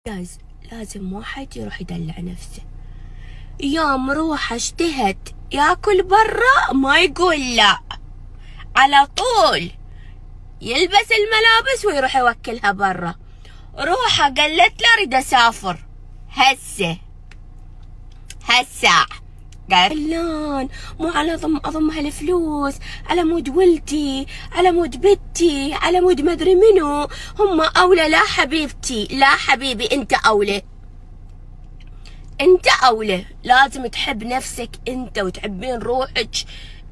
جايز لازم واحد يروح يدلع نفسه. يوم روحه اشتهت ياكل برا ما يقول لا، على طول يلبس الملابس ويروح يوكلها برا. روحه قالت له اريد اسافر هسه هالساعة، قال لا مو على اضم هالفلوس، على مود ولدي، على مود بنتي، على مود مدري منو، هم اولى. لا حبيبتي، لا حبيبي، انت اولى، انت اولى. لازم تحب نفسك انت وتحبين روحك.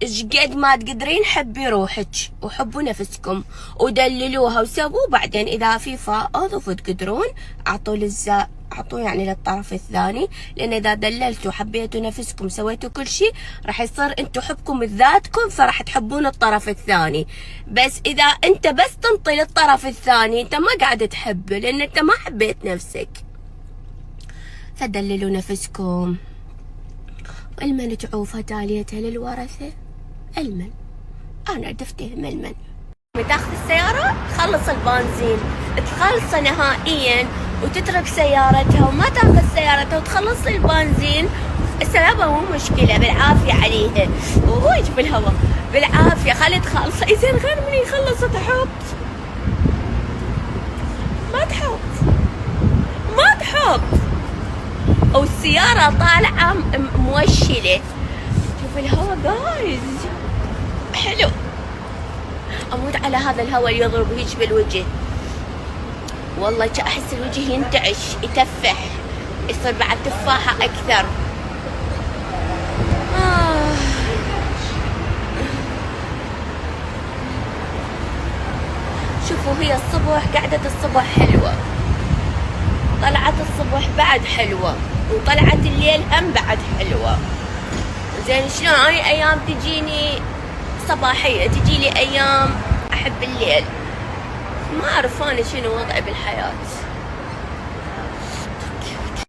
ايش قد ما تقدرين حبي روحك وحبوا نفسكم ودللوها وسووا. بعدين اذا في فائض وتقدرون اعطوا يعني للطرف الثاني، لان اذا دللتوا حبيتوا نفسكم سويتوا كل شيء راح يصير انتوا حبكم بذاتكم، فراح تحبون الطرف الثاني. بس اذا انت بس تنطي للطرف الثاني انت ما قاعد تحبه، لان انت ما حبيت نفسك. فدللوا نفسكم. المن تعوفها تاليتها للورثة. المن انا دفتهم المن. تاخذ السيارة تخلص البنزين، تخلصه نهائيا وتترك سيارتها وما تاخذ سيارتها وتخلص البنزين. السلامة مو مشكلة، بالعافية عليها. وهو يجيب الهواء بالعافية، خلي تخلص. زين غير من يخلص تحط، ما تحط او السيارة طالعة موشلة. شوف الهواء جايز حلو. اموت على هذا الهواء اللي يضرب هيك بالوجه، والله احس الوجه ينتعش يتفح، يصير بعد تفاحة اكثر. شوفوا هي الصبح قعدة الصبح حلوة، طلعت الصبح بعد حلوة، وطلعت الليل هم بعد حلوة. زين شلون اي ايام تجيني صباحية، تجي لي ايام احب الليل. ما اعرف انا شنو وضعي بالحياة.